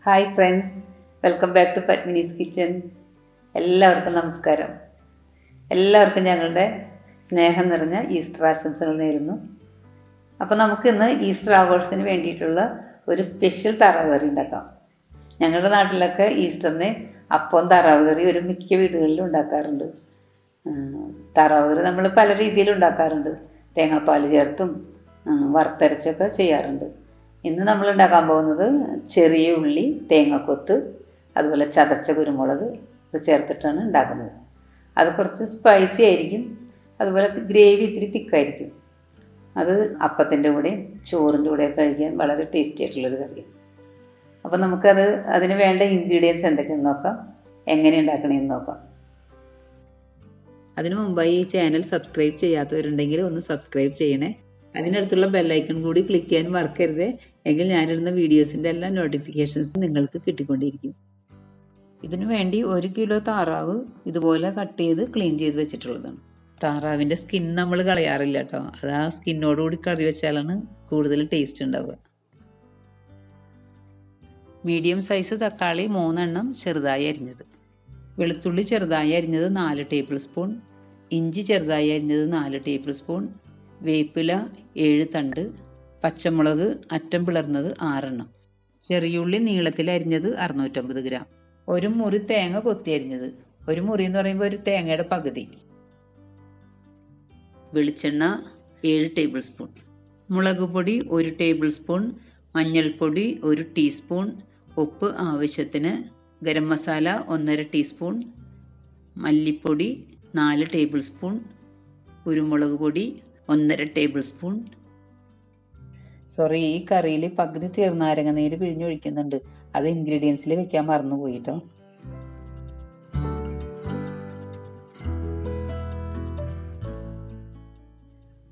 Hi friends, welcome back to Padmini's kitchen. എല്ലാവർക്കും നമസ്കാരം. എല്ലാവർക്കും ഞങ്ങളുടെ സ്നേഹം നിറഞ്ഞ ഈസ്റ്റർ ആശംസകൾ നേരുന്നു. അപ്പോൾ നമുക്കിന്ന് ഈസ്റ്റർ ആഘോഷത്തിന് വേണ്ടിയിട്ടുള്ള ഒരു സ്പെഷ്യൽ താറാവ് കറി ഉണ്ടാക്കാം. ഞങ്ങളുടെ നാട്ടിലൊക്കെ ഈസ്റ്ററിന് അപ്പം താറാവ് കറി ഒരു മിക്ക വീടുകളിലും ഉണ്ടാക്കാറുണ്ട്. താറാവ് കറി നമ്മൾ പല രീതിയിൽ ഉണ്ടാക്കാറുണ്ട്. തേങ്ങാപ്പാൽ ചേർത്തും വറുത്തരച്ചൊക്കെ ചെയ്യാറുണ്ട്. ഇന്ന് നമ്മൾ ഉണ്ടാക്കാൻ പോകുന്നത് ചെറിയ ഉള്ളി, തേങ്ങക്കൊത്ത്, അതുപോലെ ചതച്ച കുരുമുളക് ഇത് ചേർത്തിട്ടാണ് ഉണ്ടാക്കുന്നത്. അത് കുറച്ച് സ്പൈസി ആയിരിക്കും, അതുപോലെ ഗ്രേവി ഇത്തിരി തിക്കായിരിക്കും. അത് അപ്പത്തിൻ്റെ കൂടെയും ചോറിൻ്റെ കൂടെയൊക്കെ കഴിക്കാൻ വളരെ ടേസ്റ്റി ആയിട്ടുള്ളൊരു കറിയാണ്. അപ്പോൾ അതിന് വേണ്ട ഇൻഗ്രീഡിയൻസ് എന്തൊക്കെയാണെന്ന് നോക്കാം, എങ്ങനെ ഉണ്ടാക്കണമെന്ന് നോക്കാം. അതിനു മുമ്പായി ഈ ചാനൽ സബ്സ്ക്രൈബ് ചെയ്യാത്തവരുണ്ടെങ്കിൽ ഒന്ന് സബ്സ്ക്രൈബ് ചെയ്യണേ. അതിനടുത്തുള്ള ബെല്ലൈക്കൺ കൂടി ക്ലിക്ക് ചെയ്യാൻ മറക്കരുത്. എങ്കിൽ ഞാനിടുന്ന വീഡിയോസിൻ്റെ എല്ലാ നോട്ടിഫിക്കേഷൻസ് നിങ്ങൾക്ക് കിട്ടിക്കൊണ്ടിരിക്കും. ഇതിനു വേണ്ടി 1 കിലോ താറാവ് ഇതുപോലെ കട്ട് ചെയ്ത് ക്ലീൻ ചെയ്ത് വെച്ചിട്ടുള്ളതാണ്. താറാവിൻ്റെ സ്കിൻ നമ്മൾ കളയാറില്ല കേട്ടോ. അത് ആ സ്കിന്നോടുകൂടി കറി വെച്ചാലാണ് കൂടുതൽ ടേസ്റ്റ് ഉണ്ടാവുക. മീഡിയം സൈസ് തക്കാളി 3 എണ്ണം ചെറുതായി അരിഞ്ഞത്, വെളുത്തുള്ളി ചെറുതായി അരിഞ്ഞത് 4 ടേബിൾ സ്പൂൺ, ഇഞ്ചി ചെറുതായി അരിഞ്ഞത് 4 ടേബിൾ സ്പൂൺ, വേപ്പില 7 തണ്ട്, പച്ചമുളക് അറ്റം പിളർന്നത് 6 എണ്ണം, ചെറിയുള്ളി നീളത്തിൽ അരിഞ്ഞത് 650 ഗ്രാം, ഒരു മുറി തേങ്ങ കൊത്തി അരിഞ്ഞത്. ഒരു മുറി എന്ന് പറയുമ്പോൾ ഒരു തേങ്ങയുടെ പകുതി. വെളിച്ചെണ്ണ 7 ടേബിൾ സ്പൂൺ, മുളക് പൊടി 1 ടേബിൾ സ്പൂൺ, മഞ്ഞൾപ്പൊടി 1 ടീസ്പൂൺ, ഉപ്പ് ആവശ്യത്തിന്, ഗരം മസാല 1.5 ടീസ്പൂൺ, മല്ലിപ്പൊടി 4 ടേബിൾ സ്പൂൺ, കുരുമുളക് പൊടി 1.5 ടേബിൾ സ്പൂൺ. ഈ കറിയിൽ പകുതി ചെറുനാരങ്ങ നീര് പിഴിഞ്ഞൊഴിക്കുന്നുണ്ട്. അത് ഇൻഗ്രീഡിയൻസിൽ വെക്കാൻ മറന്നുപോയിട്ടോ.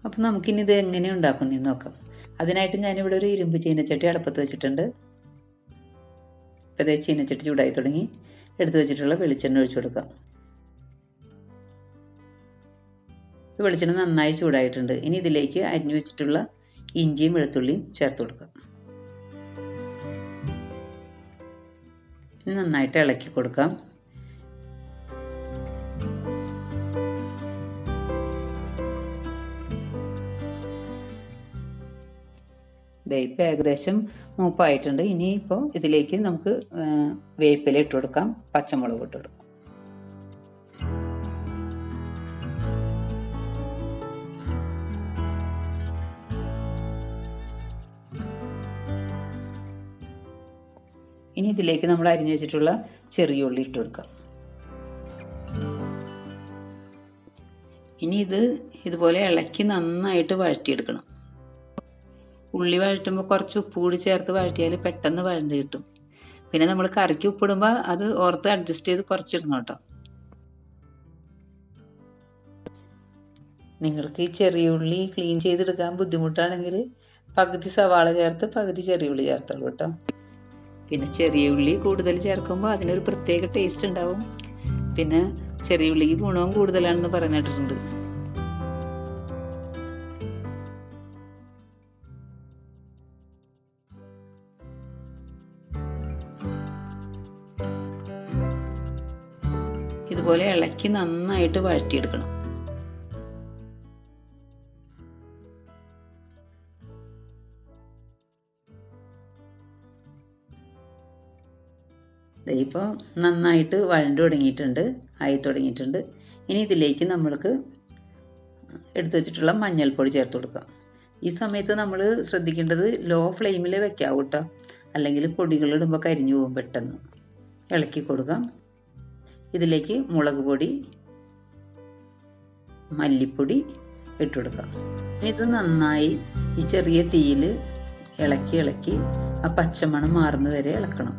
അപ്പം നമുക്കിനി ഇത് എങ്ങനെ ഉണ്ടാക്കുന്നതെന്ന് നോക്കാം. അതിനായിട്ട് ഞാനിവിടെ ഒരു ഇരുമ്പ് ചീനച്ചട്ടി അടുപ്പത്ത് വെച്ചിട്ടുണ്ട്. ഇപ്പം ചീനച്ചട്ടി ചൂടായി തുടങ്ങി. എടുത്തു വെച്ചിട്ടുള്ള വെളിച്ചെണ്ണ ഒഴിച്ചു കൊടുക്കാം. വെളിച്ചെണ്ണ നന്നായി ചൂടായിട്ടുണ്ട്. ഇനി ഇതിലേക്ക് അരിഞ്ഞു വെച്ചിട്ടുള്ള ഇഞ്ചിയും വെളുത്തുള്ളിയും ചേർത്ത് കൊടുക്കാം. നന്നായിട്ട് ഇളക്കി കൊടുക്കാം. ഇപ്പം ഏകദേശം മൂപ്പായിട്ടുണ്ട്. ഇനിയിപ്പോൾ ഇതിലേക്ക് നമുക്ക് വേപ്പില ഇട്ട് കൊടുക്കാം, പച്ചമുളക് ഇട്ട് കൊടുക്കാം. ഇനി ഇതിലേക്ക് നമ്മൾ അരിഞ്ഞു വെച്ചിട്ടുള്ള ചെറിയ ഉള്ളി ഇട്ട് കൊടുക്കാം. ഇനി ഇതുപോലെ ഇളക്കി നന്നായിട്ട് വഴറ്റിയെടുക്കണം. ഉള്ളി വഴറ്റുമ്പോൾ കുറച്ച് ഉപ്പ് കൂടി ചേർത്ത് വഴറ്റിയാൽ പെട്ടെന്ന് വഴണ്ട് കിട്ടും. പിന്നെ നമ്മൾ കറിക്ക് ഉപ്പിടുമ്പോൾ അത് ഓർത്ത് അഡ്ജസ്റ്റ് ചെയ്ത് കുറച്ചിടണം കേട്ടോ. നിങ്ങൾക്ക് ഈ ചെറിയ ഉള്ളി ക്ലീൻ ചെയ്തെടുക്കാൻ ബുദ്ധിമുട്ടാണെങ്കിൽ പകുതി സവാള ചേർത്ത് പകുതി ചെറിയ ഉള്ളി ചേർത്തോളൂ കേട്ടോ. പിന്നെ ചെറിയ ഉള്ളി കൂടുതൽ ചേർക്കുമ്പോൾ അതിനൊരു പ്രത്യേക ടേസ്റ്റ് ഉണ്ടാവും. പിന്നെ ചെറിയ ഉള്ളിക്ക് ഗുണവും കൂടുതലാണെന്ന് പറഞ്ഞിട്ടുണ്ട്. ഇതുപോലെ ഇളക്കി നന്നായിട്ട് വഴറ്റിയെടുക്കണം. ഇപ്പോൾ നന്നായിട്ട് വഴണ്ട് ആയി തുടങ്ങിയിട്ടുണ്ട്. ഇനി ഇതിലേക്ക് നമ്മൾക്ക് എടുത്തു വെച്ചിട്ടുള്ള മഞ്ഞൾപ്പൊടി ചേർത്ത് കൊടുക്കാം. ഈ സമയത്ത് നമ്മൾ ശ്രദ്ധിക്കേണ്ടത് ലോ ഫ്ലെയിമിൽ വെക്കാം കേട്ടോ, അല്ലെങ്കിൽ പൊടികളിടുമ്പോൾ കരിഞ്ഞു പോകും പെട്ടെന്ന്. ഇളക്കി കൊടുക്കാം. ഇതിലേക്ക് മുളക് പൊടി, മല്ലിപ്പൊടി ഇട്ട് കൊടുക്കാം. ഇത് നന്നായി ഈ ചെറിയ തീയിൽ ഇളക്കി ആ പച്ചമണം മാറുന്നവരെ ഇളക്കണം.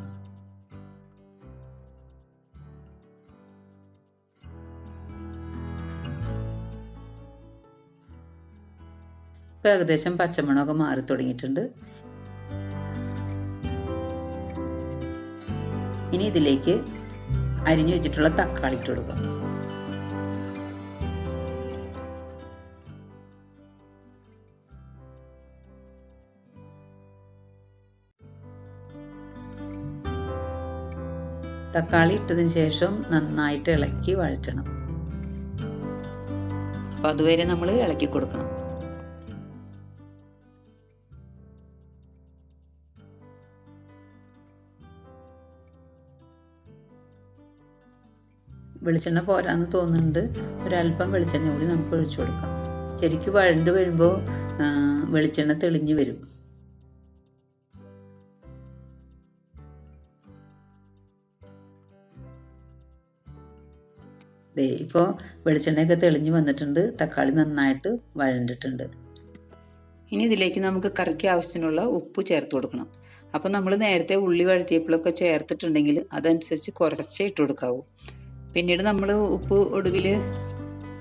ഇപ്പോൾ ഏകദേശം പച്ചമണമൊക്കെ മാറി തുടങ്ങിയിട്ടുണ്ട്. ഇനി ഇതിലേക്ക് അരിഞ്ഞു വെച്ചിട്ടുള്ള തക്കാളി ഇട്ട് കൊടുക്കാം. തക്കാളി ഇട്ടതിന് ശേഷം നന്നായിട്ട് ഇളക്കി വഴറ്റണം. അപ്പോൾ അതുവരെ നമ്മൾ ഇളക്കി കൊടുക്കണം. വെളിച്ചെണ്ണ പോരാന്ന് തോന്നുന്നുണ്ട്. ഒരല്പം വെളിച്ചെണ്ണ കൂടി നമുക്ക് ഒഴിച്ചു കൊടുക്കാം. ശരിക്കും വഴണ്ട് വരുമ്പോൾ വെളിച്ചെണ്ണ തെളിഞ്ഞു വരും. ഇപ്പോൾ വെളിച്ചെണ്ണയൊക്കെ തെളിഞ്ഞു വന്നിട്ടുണ്ട്. തക്കാളി നന്നായിട്ട് വഴണ്ടിട്ടുണ്ട്. ഇനി ഇതിലേക്ക് നമുക്ക് കറിക്ക് ആവശ്യത്തിനുള്ള ഉപ്പ് ചേർത്ത് കൊടുക്കണം. അപ്പോൾ നമ്മൾ നേരത്തെ ഉള്ളി വഴറ്റിയപ്പോഴൊക്കെ ചേർത്തിട്ടുണ്ടെങ്കിൽ അതനുസരിച്ച് കുറച്ചേ ഇട്ട് കൊടുക്കാവൂ. പിന്നീട് നമ്മൾ ഉപ്പ് ഒടുവിൽ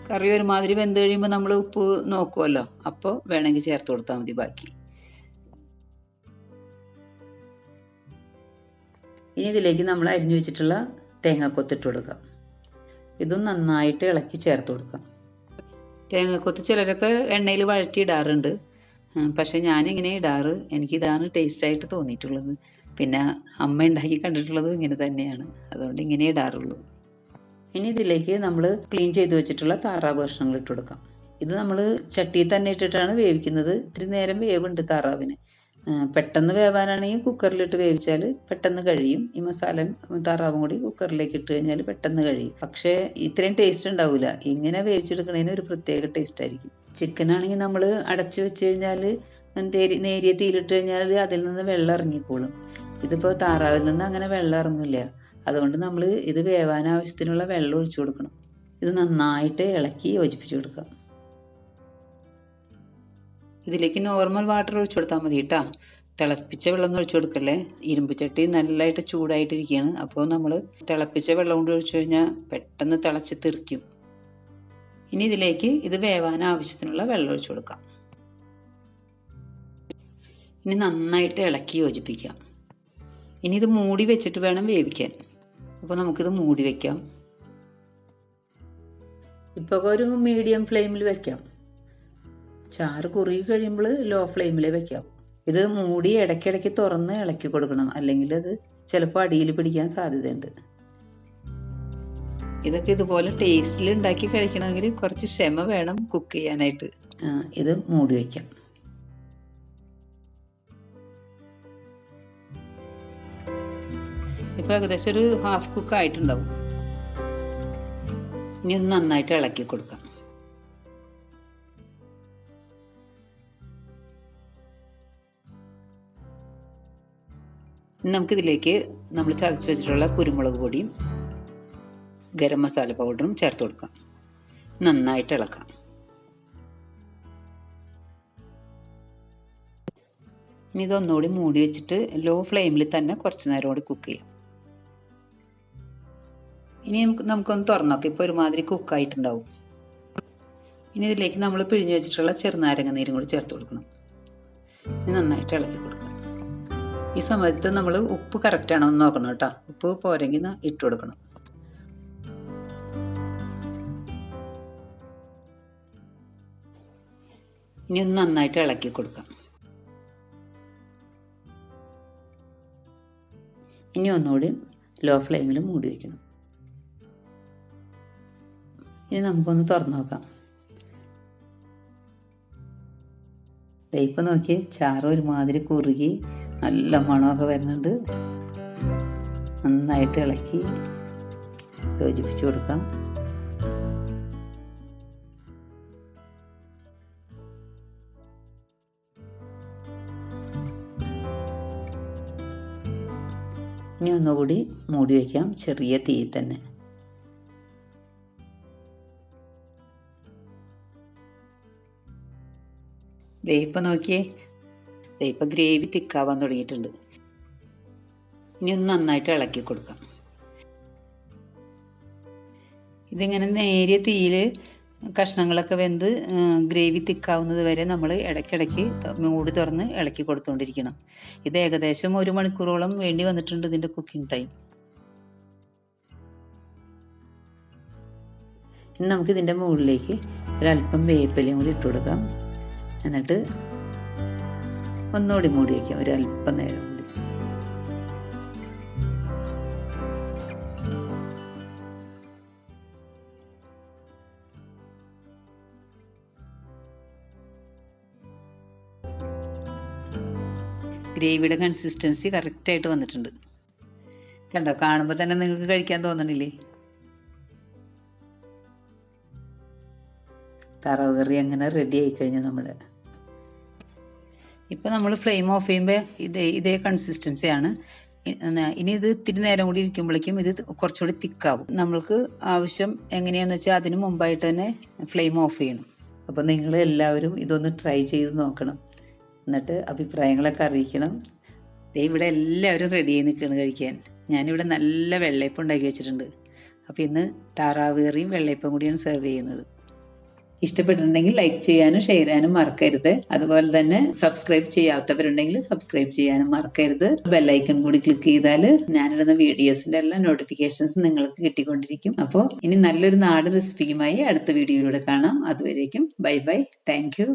കറി ഒരുമാതിരി വെന്ത് കഴിയുമ്പോൾ നമ്മൾ ഉപ്പ് നോക്കുമല്ലോ, അപ്പോൾ വേണമെങ്കിൽ ചേർത്ത് കൊടുത്താൽ മതി ബാക്കി. ഇനി ഇതിലേക്ക് നമ്മൾ അരിഞ്ഞു വെച്ചിട്ടുള്ള തേങ്ങാക്കൊത്തിട്ട് കൊടുക്കാം. ഇതും നന്നായിട്ട് ഇളക്കി ചേർത്ത് കൊടുക്കാം. തേങ്ങാക്കൊത്ത് ചിലരൊക്കെ എണ്ണയിൽ വഴറ്റി ഇടാറുണ്ട്. പക്ഷെ ഞാനിങ്ങനെ ഇടാറ്. എനിക്കിതാണ് ടേസ്റ്റായിട്ട് തോന്നിയിട്ടുള്ളത്. പിന്നെ അമ്മ ഉണ്ടാക്കി കണ്ടിട്ടുള്ളതും ഇങ്ങനെ തന്നെയാണ്. അതുകൊണ്ട് ഇങ്ങനെ ഇടാറുള്ളൂ. ഇനി ഇതിലേക്ക് നമ്മൾ ക്ലീൻ ചെയ്ത് വെച്ചിട്ടുള്ള താറാവ് കഷ്ണങ്ങൾ ഇട്ട് കൊടുക്കാം. ഇത് നമ്മൾ ചട്ടിയിൽ തന്നെ ഇട്ടിട്ടാണ് വേവിക്കുന്നത്. ഇത്തിരി നേരം വേവുണ്ട് താറാവിന്. പെട്ടെന്ന് വേവാനാണെങ്കിൽ കുക്കറിലിട്ട് വേവിച്ചാൽ പെട്ടെന്ന് കഴിയും. ഈ മസാലയും താറാവും കൂടി കുക്കറിലേക്ക് ഇട്ട് കഴിഞ്ഞാൽ പെട്ടെന്ന് കഴിയും. പക്ഷേ ഇത്രയും ടേസ്റ്റ് ഉണ്ടാവില്ല. ഇങ്ങനെ വേവിച്ചെടുക്കുന്നതിന് ഒരു പ്രത്യേക ടേസ്റ്റ് ആയിരിക്കും. ചിക്കനാണെങ്കിൽ നമ്മൾ അടച്ചു വെച്ച് കഴിഞ്ഞാൽ നേരിയ തീയിലിട്ട് കഴിഞ്ഞാൽ അതിൽ നിന്ന് വെള്ളം ഇറങ്ങിക്കോളും. ഇതിപ്പോൾ താറാവിൽ നിന്ന് അങ്ങനെ വെള്ളം ഇറങ്ങില്ല. അതുകൊണ്ട് നമ്മൾ ഇത് വേവാൻ ആവശ്യത്തിനുള്ള വെള്ളം ഒഴിച്ചു കൊടുക്കണം. ഇത് നന്നായിട്ട് ഇളക്കി യോജിപ്പിച്ച് കൊടുക്കാം. ഇതിലേക്ക് നോർമൽ വാട്ടർ ഒഴിച്ചു കൊടുത്താൽ മതി കേട്ടോ. തിളപ്പിച്ച വെള്ളം ഒഴിച്ചു കൊടുക്കല്ലേ. ഇരുമ്പ് ചട്ടി നല്ലതായിട്ട് ചൂടായിട്ടിരിക്കുകയാണ്. അപ്പോൾ നമ്മൾ തിളപ്പിച്ച വെള്ളം കൊണ്ട് ഒഴിച്ചു കഴിഞ്ഞാൽ പെട്ടെന്ന് തിളച്ച് തെറിക്കും. ഇനി ഇതിലേക്ക് ഇത് വേവാൻ ആവശ്യത്തിനുള്ള വെള്ളം ഒഴിച്ചു കൊടുക്കാം. ഇനി നന്നായിട്ട് ഇളക്കി യോജിപ്പിക്കാം. ഇനി ഇത് മൂടി വെച്ചിട്ട് വേണം വേവിക്കാൻ. അപ്പോൾ നമുക്കിത് മൂടി വയ്ക്കാം. ഇപ്പോൾ ഒരു മീഡിയം ഫ്ലെയിമിൽ വെക്കാം. ചാറ് കുറുകി കഴിയുമ്പോൾ ലോ ഫ്ലെയിമിൽ വെക്കാം. ഇത് മൂടി ഇടയ്ക്കിടയ്ക്ക് തുറന്ന് ഇളക്കി കൊടുക്കണം. അല്ലെങ്കിൽ അത് ചിലപ്പോൾ അടിയിൽ പിടിക്കാൻ സാധ്യതയുണ്ട്. ഇതൊക്കെ ഇതുപോലെ ടേസ്റ്റിൽ ഉണ്ടാക്കി കഴിക്കണമെങ്കിൽ കുറച്ച് ക്ഷമ വേണം കുക്ക് ചെയ്യാനായിട്ട്. ഇത് മൂടി വയ്ക്കാം. ഇപ്പോൾ ഏകദേശം ഒരു ഹാഫ് കുക്ക് ആയിട്ടുണ്ടാവും. ഇനി ഒന്ന് നന്നായിട്ട് ഇളക്കി കൊടുക്കാം. ഇനി നമുക്കിതിലേക്ക് നമ്മൾ ചതച്ച് വെച്ചിട്ടുള്ള കുരുമുളക് പൊടിയും ഗരം മസാല പൗഡറും ചേർത്ത് കൊടുക്കാം. നന്നായിട്ട് ഇളക്കാം. ഇനി ഇതൊന്നുകൂടി മൂടി വെച്ചിട്ട് ലോ ഫ്ലെയിമിൽ തന്നെ കുറച്ച് നേരം കൂടി കുക്ക് ചെയ്യാം. ഇനി നമുക്കൊന്ന് തുറന്നു നോക്കാം. ഇപ്പോൾ ഒരുമാതിരി കുക്കായിട്ടുണ്ടാവും. ഇനി ഇതിലേക്ക് നമ്മൾ പിഴിഞ്ഞ് വെച്ചിട്ടുള്ള ചെറുനാരങ്ങ നീരും കൂടി ചേർത്ത് കൊടുക്കണം. ഇനി നന്നായിട്ട് ഇളക്കി കൊടുക്കാം. ഈ സമയത്ത് നമ്മൾ ഉപ്പ് കറക്റ്റാണോ എന്ന് നോക്കണം കേട്ടോ. ഉപ്പ് പോരെങ്കിൽ ഇട്ട് കൊടുക്കണം. ഇനി ഒന്ന് നന്നായിട്ട് ഇളക്കി കൊടുക്കാം. ഇനി ഒന്നുകൂടി ലോ ഫ്ലെയിമിൽ മൂടി വയ്ക്കണം. ഇനി നമുക്കൊന്ന് തുറന്നു നോക്കാം. ഇപ്പം നോക്കി ചാറ് ഒരുമാതിരി കുറുകി നല്ല മണമൊക്കെ വരുന്നുണ്ട്. നന്നായിട്ട് ഇളക്കി യോജിപ്പിച്ച് കൊടുക്കാം. ഇനി ഒന്നുകൂടി മൂടി വയ്ക്കാം ചെറിയ തീയിൽ തന്നെ. ഇപ്പം നോക്കിയേ, ഇപ്പം ഗ്രേവി തിക്കാവാൻ തുടങ്ങിയിട്ടുണ്ട്. ഇനി ഒന്ന് നന്നായിട്ട് ഇളക്കി കൊടുക്കാം. ഇതിങ്ങനെ നേരിയ തീയിൽ കഷ്ണങ്ങളൊക്കെ വെന്ത് ഗ്രേവി തിക്കാവുന്നത് വരെ നമ്മൾ ഇടയ്ക്കിടയ്ക്ക് മൂടി തുറന്ന് ഇളക്കി കൊടുത്തുകൊണ്ടിരിക്കണം. ഇത് ഏകദേശം 1 മണിക്കൂറോളം വേണ്ടി വന്നിട്ടുണ്ട് ഇതിൻ്റെ കുക്കിംഗ് ടൈം. ഇനി നമുക്കിതിൻ്റെ മുകളിലേക്ക് ഒരല്പം വേപ്പിലയും കൂടി ഇട്ട് കൊടുക്കാം. എന്നിട്ട് ഒന്നുകൂടി മൂടി വയ്ക്കാം ഒരല്പം നേരം കൂടി. ഗ്രേവിയുടെ കൺസിസ്റ്റൻസി കറക്റ്റായിട്ട് വന്നിട്ടുണ്ട്. കണ്ടോ, കാണുമ്പോൾ തന്നെ നിങ്ങൾക്ക് കഴിക്കാൻ തോന്നണില്ലേ? താറാവ് കറി അങ്ങനെ റെഡി ആയിക്കഴിഞ്ഞു നമ്മുടെ. ഇപ്പോൾ നമ്മൾ ഫ്ലെയിം ഓഫ് ചെയ്യുമ്പോൾ ഇതേ കൺസിസ്റ്റൻസിയാണ്. ഇനി ഇത് ഇത്തിരി നേരം കൂടി ഇരിക്കുമ്പോഴേക്കും ഇത് കുറച്ചുകൂടി തിക്കാവും. നമ്മൾക്ക് ആവശ്യം എങ്ങനെയാണെന്ന് വെച്ചാൽ അതിന് മുമ്പായിട്ട് തന്നെ ഫ്ലെയിം ഓഫ് ചെയ്യണം. അപ്പോൾ നിങ്ങൾ എല്ലാവരും ഇതൊന്ന് ട്രൈ ചെയ്ത് നോക്കണം, എന്നിട്ട് അഭിപ്രായങ്ങളൊക്കെ അറിയിക്കണം. ഇവിടെ എല്ലാവരും റെഡി ആയി നിൽക്കുകയാണ് കഴിക്കാൻ. ഞാനിവിടെ നല്ല വെള്ളയപ്പം ഉണ്ടാക്കി വെച്ചിട്ടുണ്ട്. അപ്പോൾ ഇന്ന് താറാവ് കറിയും വെള്ളയപ്പം കൂടിയാണ് സെർവ് ചെയ്യുന്നത്. ഇഷ്ടപ്പെട്ടിട്ടുണ്ടെങ്കിൽ ലൈക്ക് ചെയ്യാനും ഷെയർ ചെയ്യാനും മറക്കരുത്. അതുപോലെ തന്നെ സബ്സ്ക്രൈബ് ചെയ്യാത്തവരുണ്ടെങ്കിൽ സബ്സ്ക്രൈബ് ചെയ്യാനും മറക്കരുത്. ബെല്ലൈക്കൺ കൂടി ക്ലിക്ക് ചെയ്താൽ ഞാനിടുന്ന വീഡിയോസിന്റെ എല്ലാ നോട്ടിഫിക്കേഷൻസും നിങ്ങൾക്ക് കിട്ടിക്കൊണ്ടിരിക്കും. അപ്പോൾ ഇനി നല്ലൊരു നാടൻ റെസിപ്പിയുമായി അടുത്ത വീഡിയോയിലൂടെ കാണാം. അതുവരേക്കും ബൈ ബൈ. Thank you.